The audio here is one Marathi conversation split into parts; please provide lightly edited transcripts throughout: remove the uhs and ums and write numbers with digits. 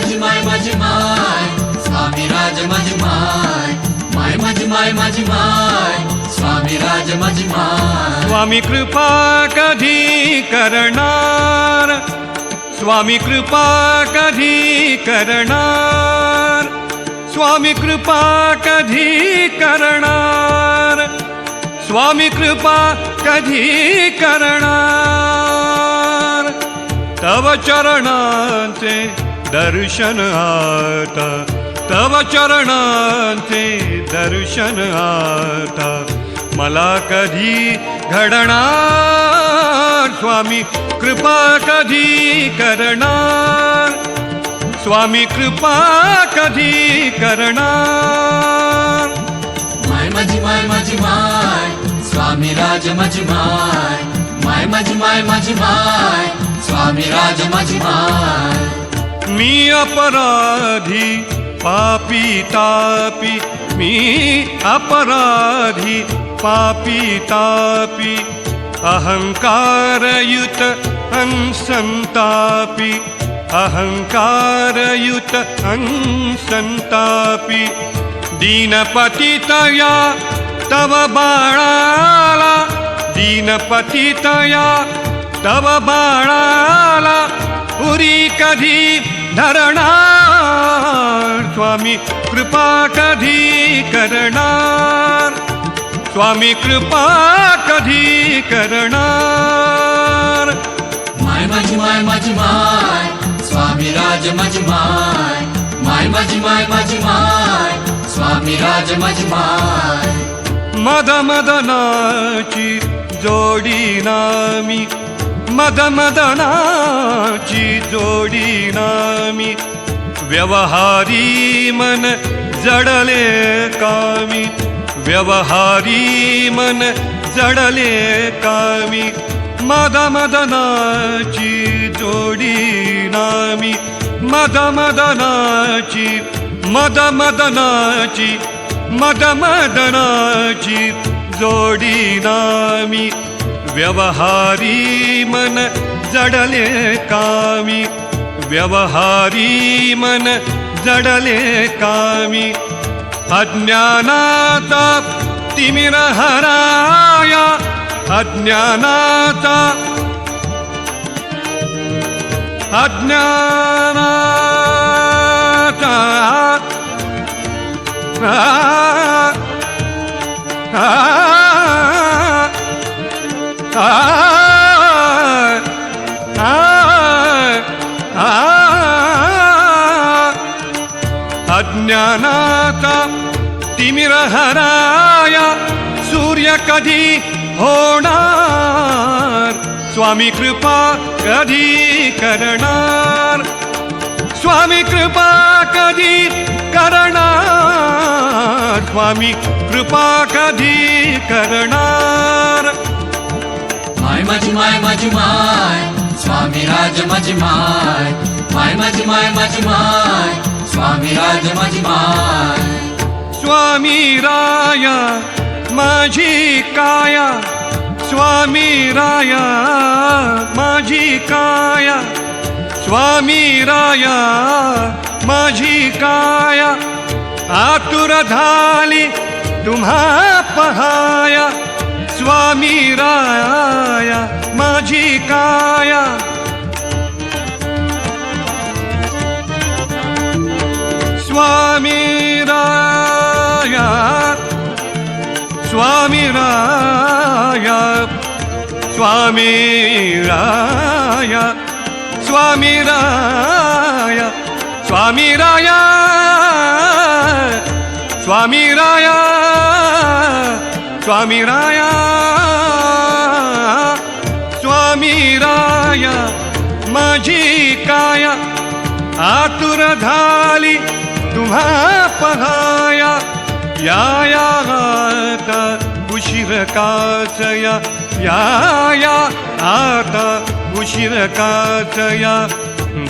माझी माय माझी माय स्वामी राज माझी माय माय माझी माय माझी माय स्वामी राज माझी माय स्वामी कृपा कधी करणार स्वामी कृपा कधी करणार स्वामी कृपा कधी करणार स्वामी कृपा कधी करणार तव चरणांचे दर्शन आता तव चरणांचे दर्शन आता मला कधी घडणार स्वामी कृपा कधी करणार स्वामी कृपा कधी करणार माय माझी माय माझी माय स्वामी राज माझी माय माय माझी माय माझी माय स्वामी राज माझी माय मी अपराधी पापी तापी मी अपराधी पापी तापी अहंकारयुत संतापी अहंकारयुत संतापी दीनपतितया तव बाळाला दीनपतितया तव बाळाला पुरी कधी धरणार स्वामी कृपा कधी करणार स्वामी कृपा कधी करणार माय माझी माय माझी माय स्वामी राज माझी माय माय माझी माय माझी माय स्वामी राज माझी माय मद मदनाची जोडी नामी मद मदनाची जोडी नामी व्यवहारी मन जडले कामी व्यवहारी मन जडले कामी मद मदनाची जोडी नामी मद मदनाची मद मदनाची मद मदनाची जोडी नामी व्यवहारी मन जडले कामी व्यवहारी मन जडले कामी अज्ञानाता तिमिर हराया अज्ञानाता अज्ञानाता अज्ञानाता तिमिर हराया सूर्य कधी होणार स्वामी कृपा कधी करणार स्वामी कृपा कधी करणार स्वामी कृपा कधी करणार माय माझी माय माझी माय स्वामी राज माझी माय माय माझी माय माझी माय स्वामी राज माझी माय स्वामी राया माझी काया स्वामी राया माझी काया स्वामी राया माझी काया आतुर झाली तुम्हा पहाया स्वामी राया माझी काया स्वामी राया स्वामी राया स्वामी राया स्वामी राया स्वामी राया स्वामी राया स्वामी राया स्वामी राया माझी काया आतुर झाली तुम्हा पहाया या आता उशीर काचया या आता उशीर काचया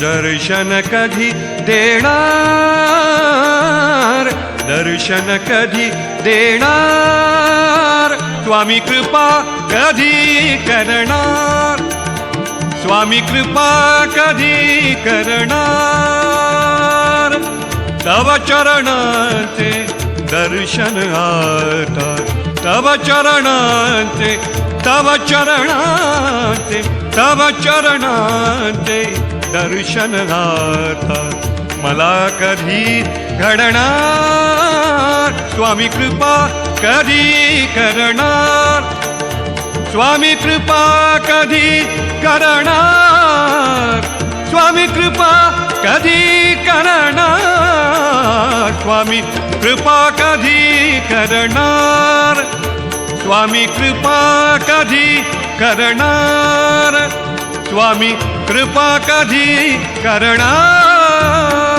दर्शन कधी देणार दर्शन कधी देणार स्वामी कृपा कधी करणार स्वामी कृपा कधी करणार तव चरणांचे दर्शन आता तव चरणांचे तव चरणांचे तव चरणांचे दर्शन आता मला कधी घडणार स्वामी कृपा कधी करणार स्वामी कृपा कधी करणार स्वामी कृपा कधी करणार स्वामी कृपा कधी करणार स्वामी कृपा कधी करणार स्वामी कृपा कधी करणार